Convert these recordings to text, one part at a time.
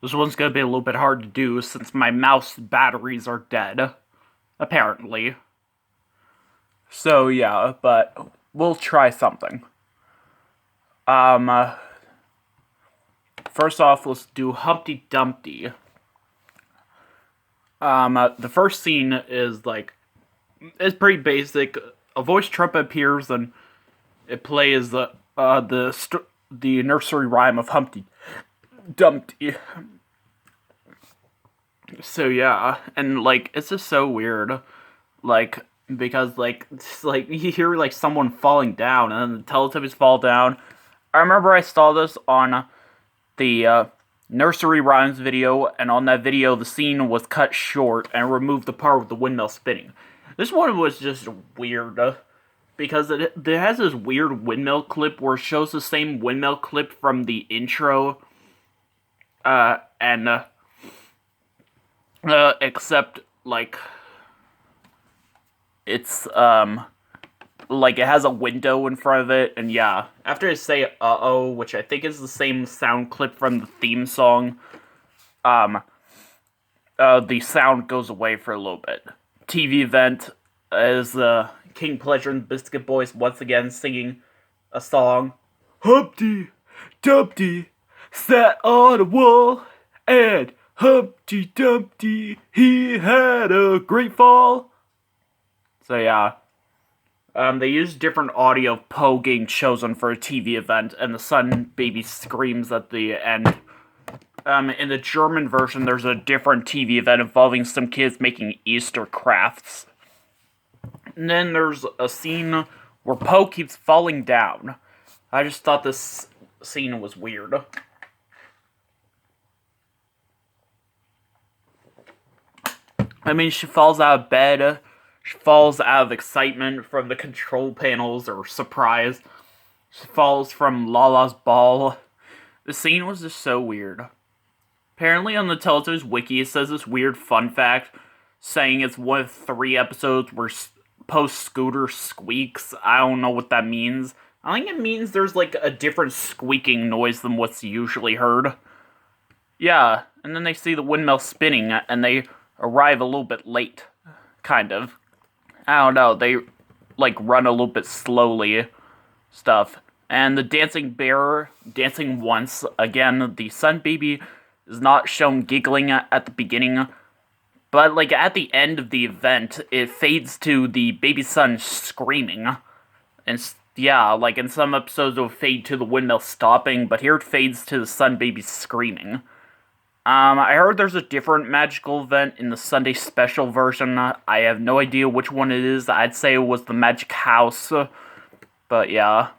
This one's gonna be a little bit hard to do since my mouse batteries are dead, apparently. So yeah, but we'll try something. First off, let's do Humpty Dumpty. The first scene is it's pretty basic. A voice trumpet appears and it plays the nursery rhyme of Humpty Dumpty. So yeah, and it's just so weird, because you hear someone falling down and then the Teletubbies fall down. I remember I saw this on the nursery rhymes video, and on that video the scene was cut short and removed the part with the windmill spinning. This one was just weird, because it has this weird windmill clip where it shows the same windmill clip from the intro, except it's it has a window in front of it, and yeah, after I say uh-oh, which I think is the same sound clip from the theme song, the sound goes away for a little bit. TV event is King Pleasure and the Biscuit Boys once again singing a song. Humpty Dumpty sat on a wall, and Humpty Dumpty, he had a great fall. So yeah. They used different audio of Poe getting chosen for a TV event, and the Sun Baby screams at the end. In the German version, there's a different TV event involving some kids making Easter crafts. And then there's a scene where Poe keeps falling down. I just thought this scene was weird. I mean, she falls out of bed. She falls out of excitement from the control panels or surprise. She falls from Lala's ball. The scene was just so weird. Apparently on the Teletubbies wiki it says this weird fun fact saying it's one of 3 episodes where Poe's scooter squeaks. I don't know what that means. I think it means there's a different squeaking noise than what's usually heard. Yeah, and then they see the windmill spinning and they arrive a little bit late. Kind of. I don't know, they run a little bit slowly stuff. And the dancing bear dancing once. Again, the Sun Baby is not shown giggling at the beginning, but at the end of the event it fades to the baby sun screaming. And yeah, in some episodes it'll fade to the windmill stopping, but here it fades to the Sun Baby screaming. I heard there's a different magical event in the Sunday special version. I have no idea which one it is. I'd say it was the Magic House. But yeah.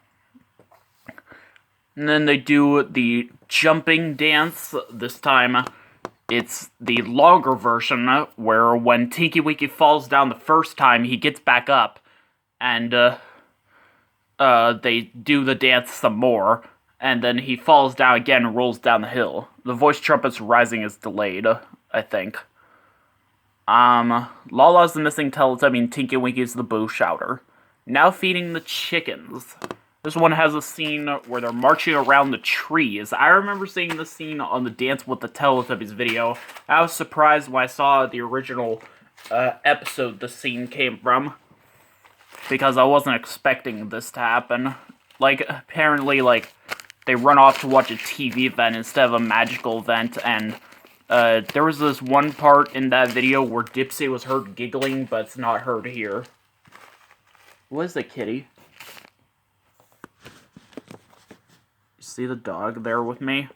And then they do the jumping dance. This time, it's the longer version, where when Tinky Winky falls down the first time, he gets back up. And, they do the dance some more. And then he falls down again and rolls down the hill. The voice trumpet's rising is delayed, I think. Lala's the missing Teletubby and Tinky Winky's the boo shouter. Now feeding the chickens. This one has a scene where they're marching around the trees. I remember seeing this scene on the Dance with the Teletubbies video. I was surprised when I saw the original episode the scene came from, because I wasn't expecting this to happen. Apparently, they run off to watch a TV event instead of a magical event, and there was this one part in that video where Dipsy was heard giggling, but it's not heard here. What is it, kitty? You see the dog there with me?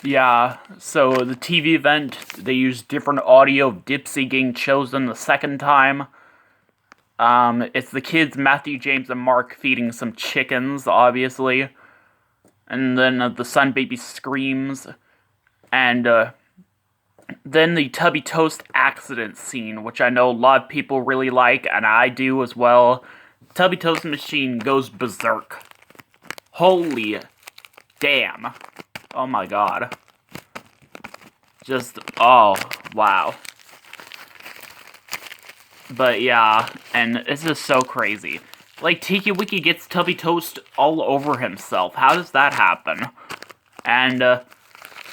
Yeah, so the TV event, they used different audio of Dipsy getting chosen the second time. It's the kids, Matthew, James, and Mark, feeding some chickens, obviously. And then the Sun Baby screams. And, then the Tubby Toast accident scene, which I know a lot of people really like, and I do as well. Tubby Toast machine goes berserk. Holy damn. Oh my god. Just, oh, wow. But yeah, and it's just so crazy. Tinky Winky gets Tubby Toast all over himself. How does that happen? And And,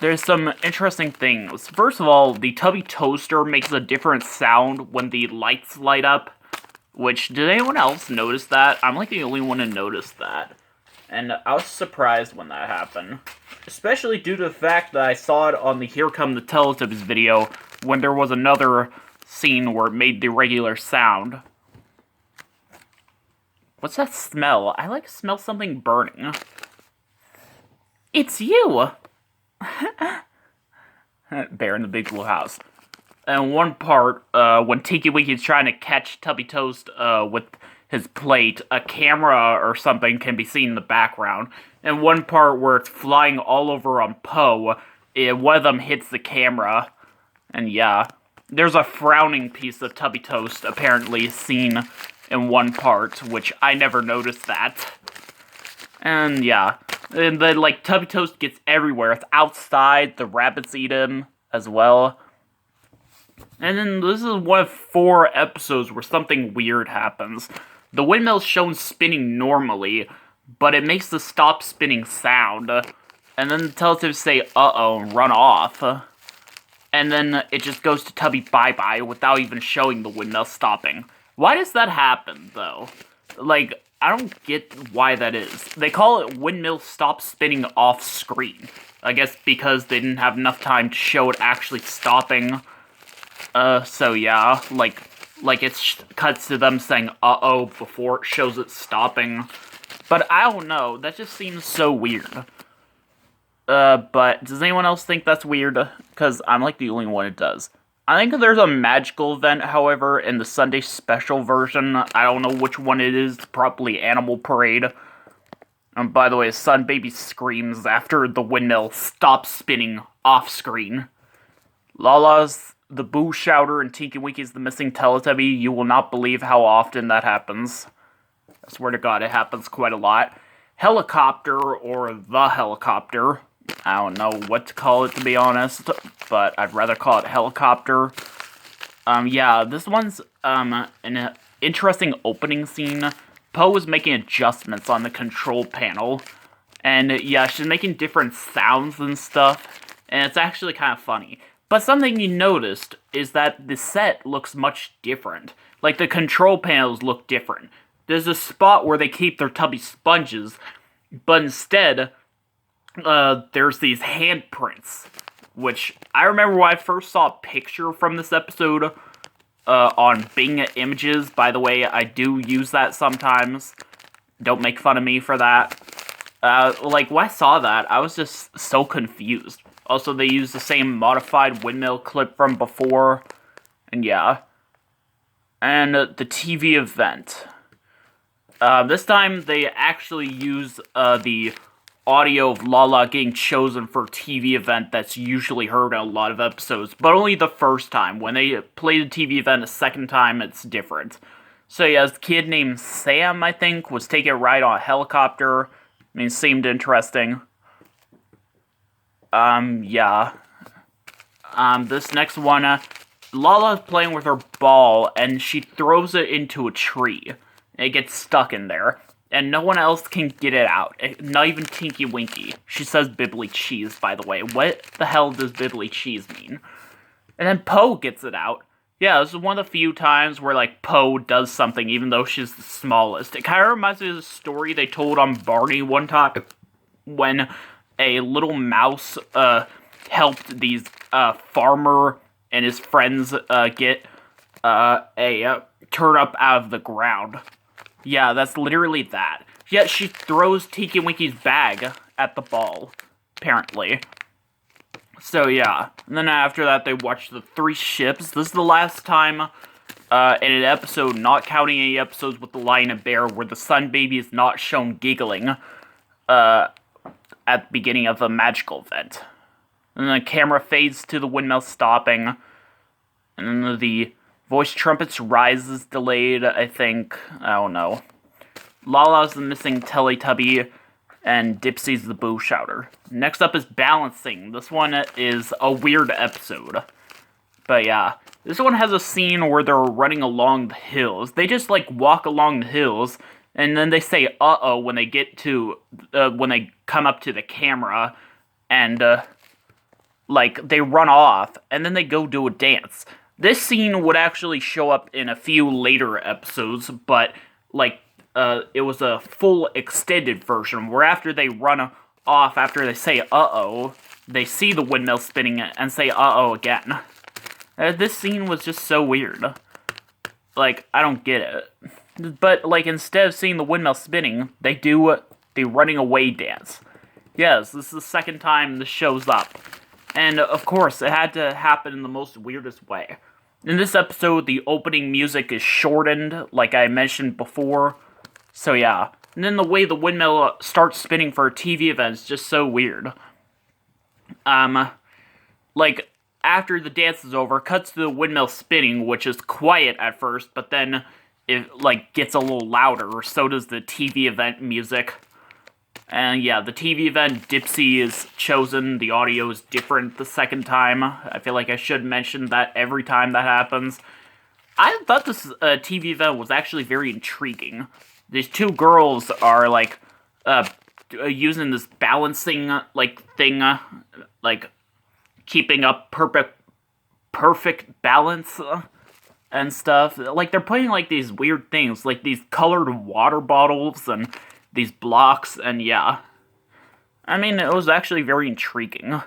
there's some interesting things. First of all, the Tubby Toaster makes a different sound when the lights light up. Which, did anyone else notice that? I'm like the only one to notice that. And I was surprised when that happened. Especially due to the fact that I saw it on the Here Come the Teletubbies video when there was another scene where it made the regular sound. What's that smell? I smell something burning. It's you! Bear in the Big Blue House. And one part, when Tinky Winky's trying to catch Tubby Toast with his plate, a camera or something can be seen in the background. And one part where it's flying all over on Po, one of them hits the camera. And yeah, there's a frowning piece of Tubby Toast apparently seen in one part, which I never noticed that. And yeah, and then Tubby Toast gets everywhere. It's outside, the rabbits eat him as well. And then this is one of 4 episodes where something weird happens. The windmill's shown spinning normally, but it makes the stop spinning sound. And then the Teletubbies say, uh-oh, and run off. And then it just goes to Tubby bye-bye without even showing the windmill stopping. Why does that happen, though? I don't get why that is. They call it windmill stop spinning off screen. I guess because they didn't have enough time to show it actually stopping. So yeah, it cuts to them saying, uh-oh, before it shows it stopping. But I don't know, that just seems so weird. But does anyone else think that's weird? Because I'm the only one it does. I think there's a magical event, however, in the Sunday special version. I don't know which one it is, probably Animal Parade. And by the way, Sun Baby screams after the windmill stops spinning off screen. Lala's the Boo Shouter and Tinky Winky's the missing Teletubby. You will not believe how often that happens. I swear to God, it happens quite a lot. Helicopter, or the helicopter. I don't know what to call it, to be honest, but I'd rather call it helicopter. Yeah, this one's, an interesting opening scene. Po is making adjustments on the control panel, and yeah, she's making different sounds and stuff, and it's actually kind of funny. But something you noticed is that the set looks much different. The control panels look different. There's a spot where they keep their Tubby sponges, but instead, there's these handprints, which I remember when I first saw a picture from this episode, on Bing Images. By the way, I do use that sometimes. Don't make fun of me for that. When I saw that, I was just so confused. Also, they used the same modified windmill clip from before, and yeah. And the TV event. This time, they actually use, the audio of Lala getting chosen for a TV event that's usually heard in a lot of episodes, but only the first time. When they play the TV event a second time, it's different. So yeah, this kid named Sam, I think, was taking a ride on a helicopter. Seemed interesting. Yeah. This next one, Lala's playing with her ball, and she throws it into a tree. It gets stuck in there. And no one else can get it out. Not even Tinky Winky. She says Bibbly Cheese, by the way. What the hell does Bibbly Cheese mean? And then Po gets it out. Yeah, this is one of the few times where, Po does something even though she's the smallest. It kind of reminds me of the story they told on Barney one time when a little mouse, helped these, farmer and his friends, get, a turnip out of the ground. Yeah, that's literally that. Yet she throws Tinky Winky's bag at the ball, apparently. So yeah, and then after that they watch the 3 ships. This is the last time in an episode, not counting any episodes with the lion and bear, where the Sun Baby is not shown giggling at the beginning of the magical event. And then the camera fades to the windmill stopping, and then the voice trumpet's rise is delayed, I think. I don't know. Lala's the missing Teletubby, and Dipsy's the Boo Shouter. Next up is Balancing. This one is a weird episode. But yeah, this one has a scene where they're running along the hills. They just, walk along the hills, and then they say, uh-oh, when they get to, when they come up to the camera, and like they run off, and then they go do a dance. This scene would actually show up in a few later episodes, but like it was a full extended version where after they run off, after they say "uh-oh," they see the windmill spinning and say "uh-oh" again. This scene was just so weird. Like, I don't get it. But, like, instead of seeing the windmill spinning, they do the running away dance. Yes, this is the second time this shows up. And, of course, it had to happen in the most weirdest way. In this episode, the opening music is shortened, like I mentioned before. So, yeah. And then the way the windmill starts spinning for a TV event is just so weird. Like, after the dance is over, cuts to the windmill spinning, which is quiet at first, but then it, like, gets a little louder, so does the TV event music. And yeah, the TV event, Dipsy, is chosen. The audio is different the second time. I feel like I should mention that every time that happens. I thought this TV event was actually very intriguing. These two girls are, like, using this balancing, like, thing, like, keeping up perfect balance and stuff. Like, they're putting, like, these weird things, like these colored water bottles and these blocks, and yeah. I mean, it was actually very intriguing.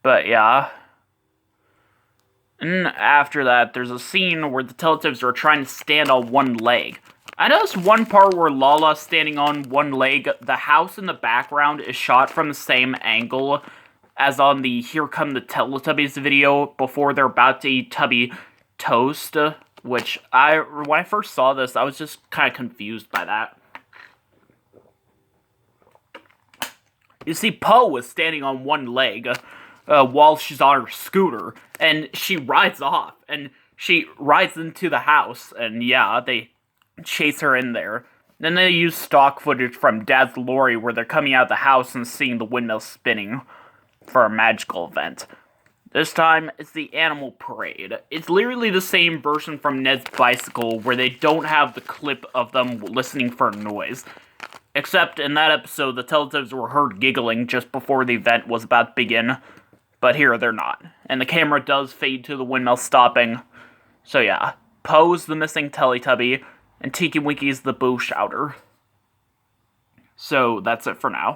But yeah. And after that, there's a scene where the Teletubbies are trying to stand on one leg. I noticed one part where Lala's standing on one leg. The house in the background is shot from the same angle as on the Here Come the Teletubbies video before they're about to eat Tubby Toast, which when I first saw this, I was just kind of confused by that. You see, Poe was standing on one leg while she's on her scooter, and she rides off, and she rides into the house, and yeah, they chase her in there. Then they use stock footage from Dad's lorry where they're coming out of the house and seeing the windmill spinning for a magical event. This time, it's the animal parade. It's literally the same version from Ned's Bicycle where they don't have the clip of them listening for noise. Except in that episode, the Teletubbies were heard giggling just before the event was about to begin. But here, they're not. And the camera does fade to the windmill stopping. So yeah, Poe's the missing Teletubby, and Tiki Winky's the Boo Shouter. So that's it for now.